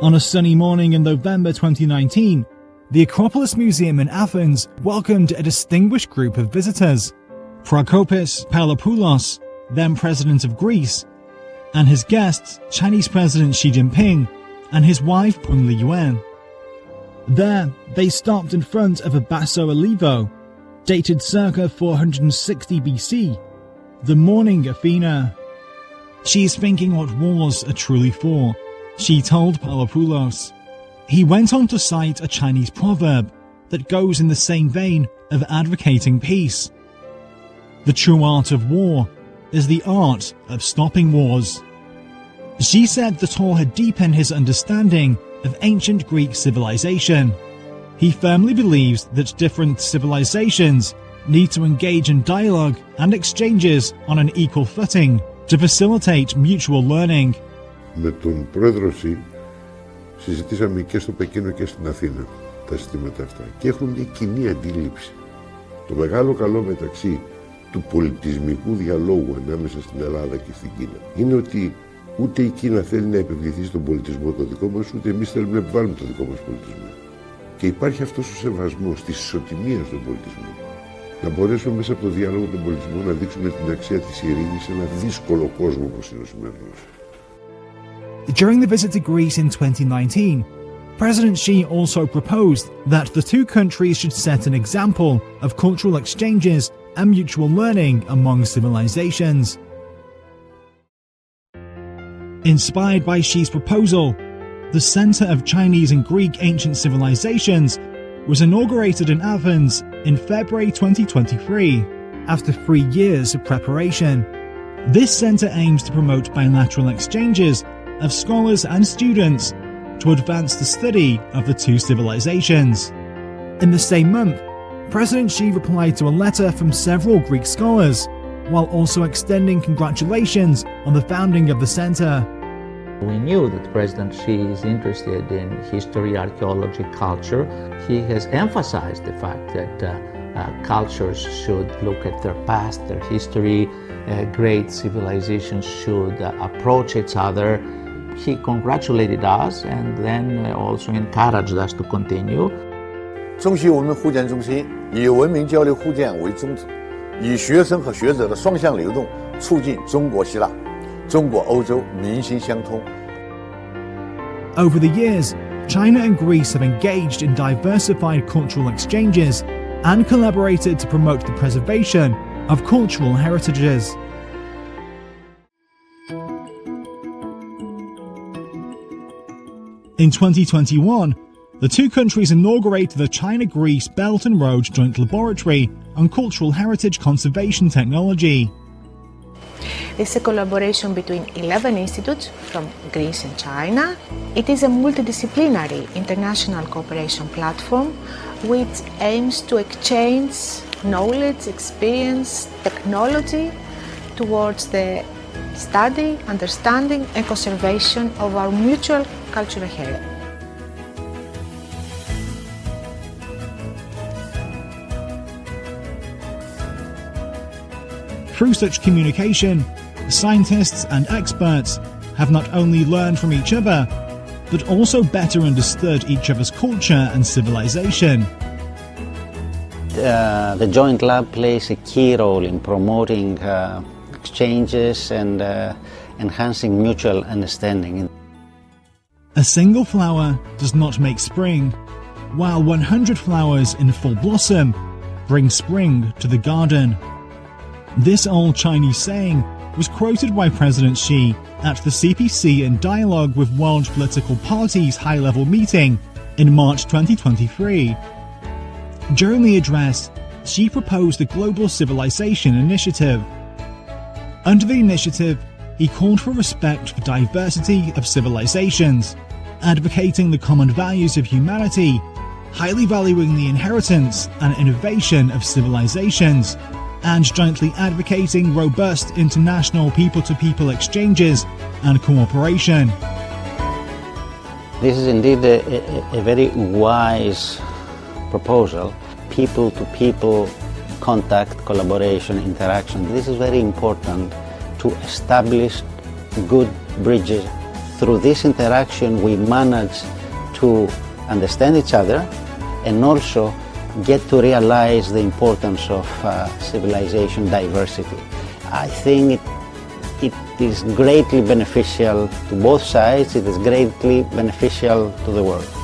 On a sunny morning in November 2019, the Acropolis Museum in Athens welcomed a distinguished group of visitors. Prokopis Palapoulos, then President of Greece, and his guests, Chinese President Xi Jinping and his wife Peng Liyuan. There, they stopped in front of a basso relievo, dated circa 460 BC, the Morning Athena. She's thinking what wars are truly for, she told Palapoulos. He went on to cite a Chinese proverb that goes in the same vein of advocating peace. The true art of war is the art of stopping wars. She said the tour had deepened his understanding of ancient Greek civilization. He firmly believes that different civilizations need to engage in dialogue and exchanges on an equal footing to facilitate mutual learning. Με τον πρόεδρο Σι συζητήσαμε και στο Πεκίνο και στην Αθήνα τα ζητήματα αυτά και έχουμε μια κοινή αντίληψη. Το μεγάλο καλό μεταξύ του πολιτισμικού διαλόγου ανάμεσα στην Ελλάδα και στην Κίνα είναι ότι ούτε η Κίνα θέλει να επιβληθεί στον πολιτισμό το δικό μας, ούτε εμείς θέλουμε να επιβάλλουμε το δικό μας πολιτισμό. Και υπάρχει αυτός ο σεβασμός της ισοτιμίας των πολιτισμών. Να μπορέσουμε μέσα από το διάλογο των πολιτισμών να δείξουμε την αξία της ειρήνης σε ένα δύσκολο κόσμο όπως είναι ο σημερινός. During the visit to Greece in 2019, President Xi also proposed that the two countries should set an example of cultural exchanges and mutual learning among civilizations. Inspired by Xi's proposal, the Center of Chinese and Greek Ancient Civilizations was inaugurated in Athens in February 2023, after 3 years of preparation. This center aims to promote bilateral exchanges of scholars and students to advance the study of the two civilizations. In the same month, President Xi replied to a letter from several Greek scholars, while also extending congratulations on the founding of the center. We knew that President Xi is interested in history, archaeology, culture. He has emphasized the fact that cultures should look at their past, their history. Great civilizations should approach each other. He congratulated us and then also encouraged us to continue. 中西文明互鉴中心以文明交流互鉴为宗旨，以学生和学者的双向流动，促进中国希腊、中国欧洲民心相通。 Over the years, China and Greece have engaged in diversified cultural exchanges and collaborated to promote the preservation of cultural heritages. In 2021, the two countries inaugurated the China-Greece Belt and Road Joint Laboratory on Cultural Heritage Conservation Technology. This is a collaboration between 11 institutes from Greece and China. It is a multidisciplinary international cooperation platform which aims to exchange knowledge, experience, technology towards the study, understanding and conservation of our mutual cultural heritage. Through such communication, scientists and experts have not only learned from each other, but also better understood each other's culture and civilization. The joint lab plays a key role in promoting exchanges and enhancing mutual understanding. A single flower does not make spring, while 100 flowers in full blossom bring spring to the garden. This old Chinese saying was quoted by President Xi at the CPC in dialogue with World Political Parties high-level meeting in March 2023. During the address, Xi proposed the Global Civilization Initiative. Under the initiative, he called for respect for diversity of civilizations, advocating the common values of humanity, highly valuing the inheritance and innovation of civilizations, and jointly advocating robust international people-to-people exchanges and cooperation. This is indeed a very wise proposal. People-to-people contact, collaboration, interaction. This is very important to establish good bridges through this interaction we manage to understand each other and also get to realize the importance of civilization diversity. I think it is greatly beneficial to both sides, it is greatly beneficial to the world.